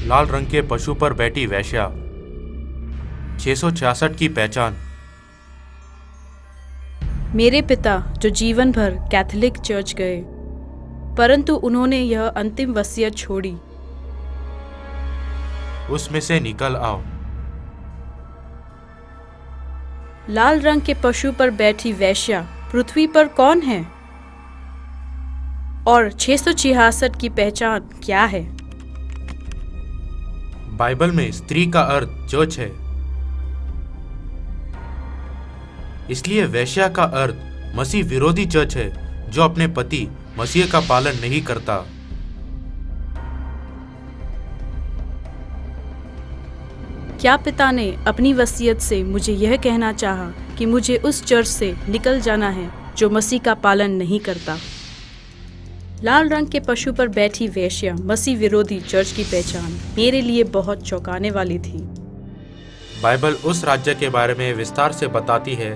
लाल रंग के पशु पर बैठी वेश्या। 666 की पहचान। मेरे पिता जो जीवन भर कैथोलिक चर्च गए, परंतु उन्होंने यह अंतिम वसीयत छोड़ी। उसमें से निकल आओ। लाल रंग के पशु पर बैठी वेश्या पृथ्वी पर कौन है? और 666 की पहचान क्या है? बाइबल में स्त्री का अर्थ चर्च है, इसलिए वेश्या का अर्थ मसीह विरोधी चर्च है जो अपने पति मसीह का पालन नहीं करता। क्या पिता ने अपनी वसीयत से मुझे यह कहना चाहा कि मुझे उस चर्च से निकल जाना है जो मसीह का पालन नहीं करता? लाल रंग के पशु पर बैठी वेश्या मसीह विरोधी चर्च की पहचान मेरे लिए बहुत चौंकाने वाली थी। बाइबल उस राज्य के बारे में विस्तार से बताती है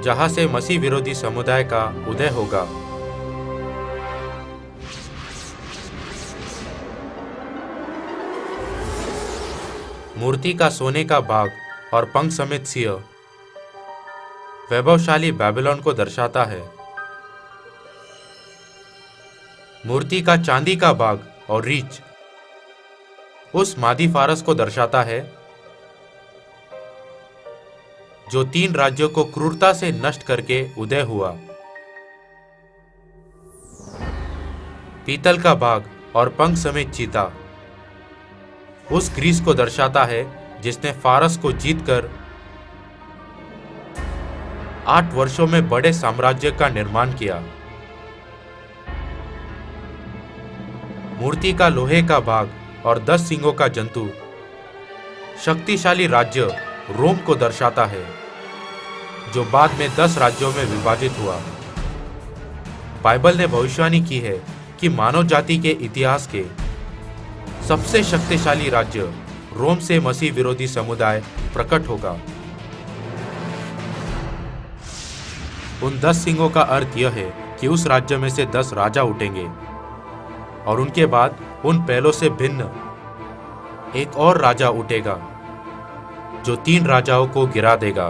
जहां से मसीह विरोधी समुदाय का उदय होगा। मूर्ति का सोने का बाग और पंख समेत सिंह वैभवशाली बेबीलोन को दर्शाता है। मूर्ति का चांदी का बाग और रीछ उस मादी फारस को दर्शाता है जो 3 राज्यों को क्रूरता से नष्ट करके उदय हुआ। पीतल का बाग और पंख समेत चीता उस ग्रीस को दर्शाता है जिसने फारस को जीतकर 8 वर्षों में बड़े साम्राज्य का निर्माण किया। मूर्ति का लोहे का भाग और 10 सींगों का जंतु शक्तिशाली राज्य रोम को दर्शाता है जो बाद में 10 राज्यों में विभाजित हुआ। बाइबल ने भविष्यवाणी की है कि मानव जाति के इतिहास के सबसे शक्तिशाली राज्य रोम से मसीह विरोधी समुदाय प्रकट होगा। उन 10 सिंगों का अर्थ यह है कि उस राज्य में से 10 राजा उठेंगे और उनके बाद उन पहलों से भिन्न एक और राजा उठेगा जो 3 राजाओं को गिरा देगा।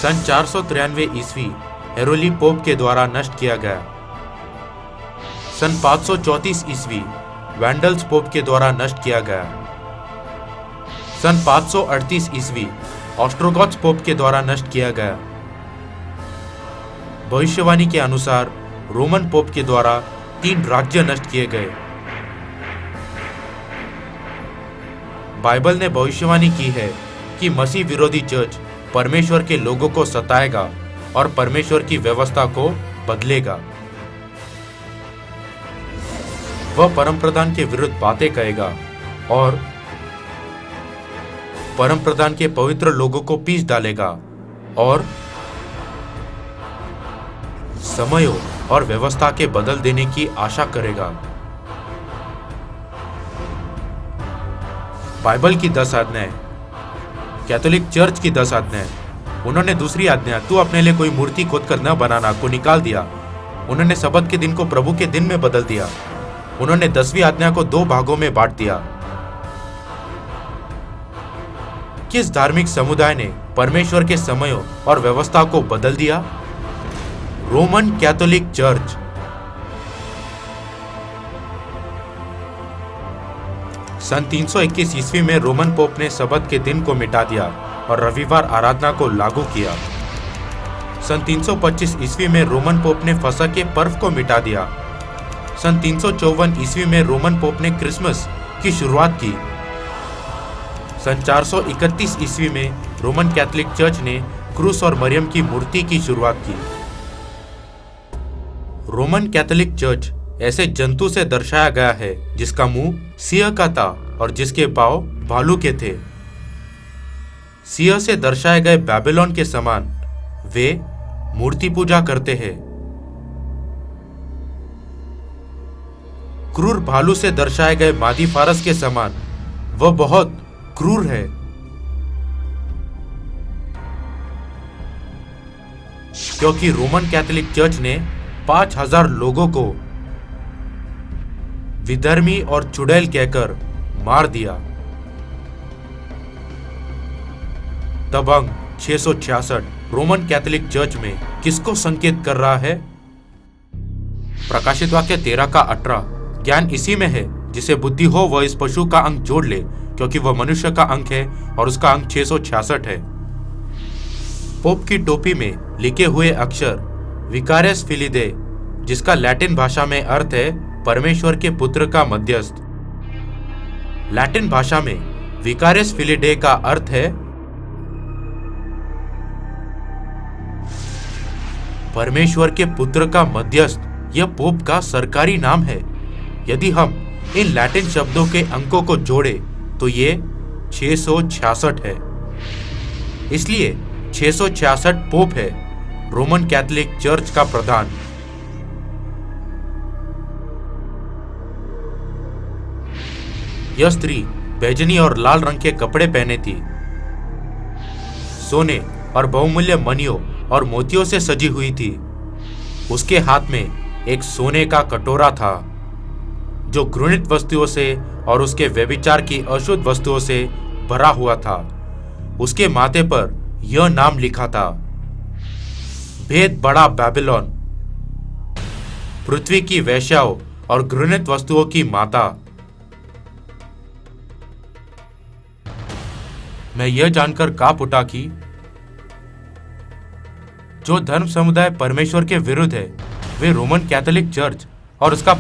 सन 493 ईस्वी हेरोली पोप के द्वारा नष्ट किया गया। सन 534 ईस्वी वैंडल्स पोप के द्वारा नष्ट किया गया। सन 538 ईस्वी ऑस्ट्रोगॉथ्स पोप के द्वारा नष्ट किया गया। भविष्यवाणी के अनुसार रोमन पोप के द्वारा 3 राज्य नष्ट किए गए। बाइबल ने भविष्यवाणी की है कि मसीह विरोधी चर्च परमेश्वर के लोगों को सताएगा और परमेश्वर की व्यवस्था को बदलेगा। वह परमप्रधान के विरुद्ध बातें कहेगा और परमप्रधान के पवित्र लोगों को पीस डालेगा और समयों और व्यवस्था के बदल देने की आशा करेगा। बाइबल की 10 आज्ञाएं, कैथोलिक चर्च की 10 आज्ञाएं। उन्होंने दूसरी आज्ञा तू अपने लिए कोई मूर्ति खोदकर न बनाना को निकाल दिया। उन्होंने सबत के दिन को प्रभु के दिन में बदल दिया। उन्होंने 10वीं आज्ञा को 2 भागों में बांट दिया। किस धार्मिक समुदाय ने परमेश्वर के समयों और व्यवस्था को बदल दिया? Roman Catholic church. सन 321 ईस्वी में रोमन पोप ने सबत के दिन को मिटा दिया और रविवार आराधना को लागू किया। सन 325 ईस्वी में रोमन पोप ने फसह के पर्व को मिटा दिया। सन 354 ईस्वी में रोमन पोप ने क्रिसमस की शुरुआत की। सन 431 ईस्वी में रोमन कैथोलिक चर्च ने क्रूस और मरियम की मूर्ति की शुरुआत की। रोमन कैथोलिक चर्च ऐसे जंतु से दर्शाया गया है जिसका मुंह सिंह का था और जिसके पांव भालू के थे। सिंह से दर्शाए गए बेबीलोन के समान वे मूर्ति पूजा करते हैं। क्रूर भालू से दर्शाए गए मादी फारस के समान वह बहुत क्रूर है। क्योंकि रोमन कैथोलिक चर्च ने 5000 लोगों को विधर्मी और चुड़ैल कहकर मार दिया। तब अंक 666 रोमन कैथोलिक चर्च में किसको संकेत कर रहा है? प्रकाशित वाक्य 13 का 18 ज्ञान इसी में है जिसे बुद्धि हो वह इस पशु का अंक जोड़ ले, क्योंकि वह मनुष्य का अंक है और उसका अंक 666 है। पोप की टोपी में लिखे हुए अक्षर विकारियस फिलिडे, जिसका लैटिन भाषा में अर्थ है परमेश्वर के पुत्र का मध्यस्थ। लैटिन भाषा में विकारियस फिलिडे का अर्थ है परमेश्वर के पुत्र का मध्यस्थ। यह पोप का सरकारी नाम है। यदि हम इन लैटिन शब्दों के अंकों को जोड़ें तो ये 666 है। इसलिए 666 पोप है, रोमन कैथोलिक चर्च का प्रधान। यह स्त्री बैजनी और लाल रंग के कपड़े पहने थी। सोने और बहुमूल्य मणियों और मोतियों से सजी हुई थी। उसके हाथ में एक सोने का कटोरा था जो घृणित वस्तुओं से और उसके व्यभिचार की अशुद्ध वस्तुओं से भरा हुआ था। उसके माथे पर यह नाम लिखा था, भेद बड़ा बेबीलोन, पृथ्वी की वेश्याओं और घृणित वस्तुओं की माता। मैं यह जानकर कांप उठा कि जो धर्म समुदाय परमेश्वर के विरुद्ध है वे रोमन कैथोलिक चर्च और उसका